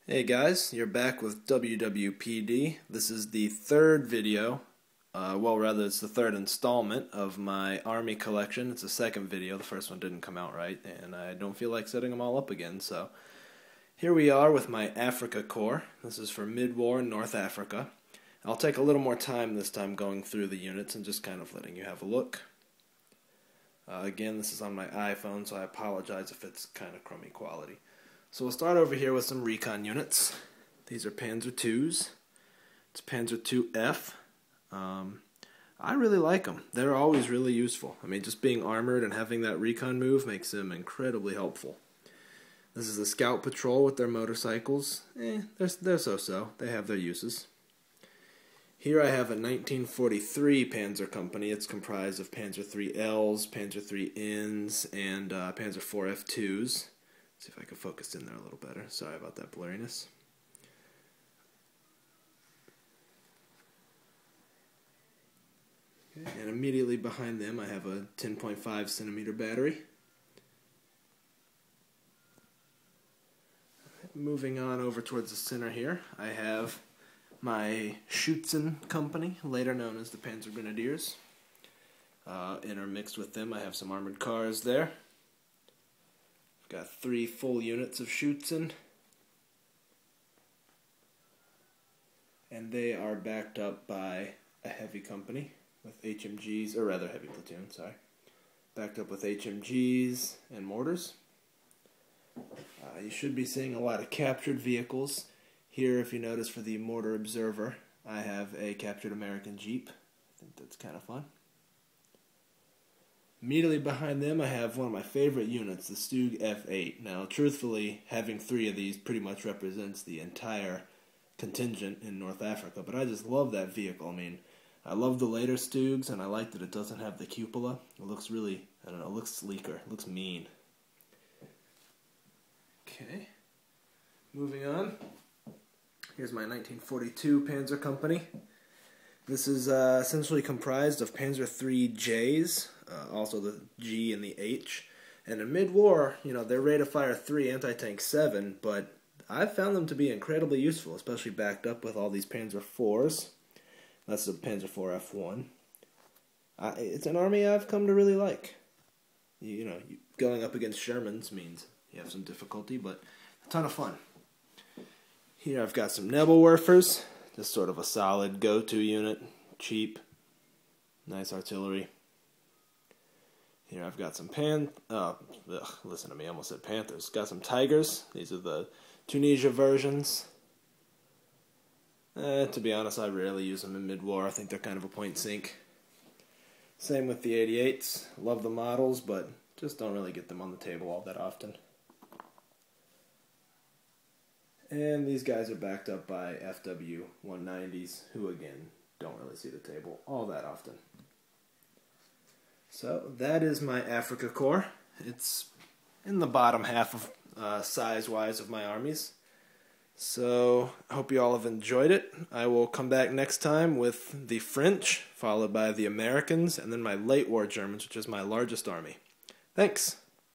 Hey guys, you're back with WWPD. This is the third video, it's the third installment of my Army collection. It's the second video, the first one didn't come out right, and I don't feel like setting them all up again, so here we are with my Africa Corps. This is for mid-war North Africa. I'll take a little more time this time going through the units and just kind of letting you have a look. Again, this is on my iPhone, so I apologize if it's kind of crummy quality. So we'll start over here with some recon units. These are Panzer IIs. It's Panzer IIF. I really like them. They're always really useful. I mean, just being armored and having that recon move makes them incredibly helpful. This is the Scout Patrol with their motorcycles. They're so-so. They have their uses. Here I have a 1943 Panzer Company. It's comprised of Panzer IIILs, Panzer IIINs, and Panzer IV F2s. See if I can focus in there a little better. Sorry about that blurriness. Okay, and immediately behind them I have a 10.5 centimeter battery. Moving on over towards the center here, I have my Schutzen Company, later known as the Panzer Grenadiers. Intermixed with them I have some armored cars there. Got 3 full units of Schutzen, and they are backed up by a heavy company with HMGs, or rather heavy platoon, sorry. Backed up with HMGs and mortars. You should be seeing a lot of captured vehicles. Here, if you notice, for the Mortar Observer, I have a captured American Jeep. I think that's kind of fun. Immediately behind them I have one of my favorite units, the Stug F8. Now, truthfully, having 3 of these pretty much represents the entire contingent in North Africa, but I just love that vehicle. I mean, I love the later Stugs, and I like that it doesn't have the cupola. It looks really, I don't know, it looks sleeker, it looks mean. Okay, moving on. Here's my 1942 Panzer Company. This is essentially comprised of Panzer IIIJs, also the G and the H. And in mid-war, you know, they're rate of fire 3, anti-tank 7, but I've found them to be incredibly useful, especially backed up with all these Panzer IVs. That's the Panzer IV F1. It's an army I've come to really like. You know, going up against Shermans means you have some difficulty, but a ton of fun. Here I've got some Nebelwerfers. Just sort of a solid go-to unit, cheap, nice artillery. Here I've got some listen to me, I almost said Panthers. Got some Tigers. These are the Tunisia versions. To be honest, I rarely use them in mid-war. I think they're kind of a point sink. Same with the 88s. Love the models, but just don't really get them on the table all that often. And these guys are backed up by FW 190s, who again, don't really see the table all that often. So that is my Africa Corps. It's in the bottom half of size-wise of my armies. So I hope you all have enjoyed it. I will come back next time with the French, followed by the Americans, and then my late war Germans, which is my largest army. Thanks!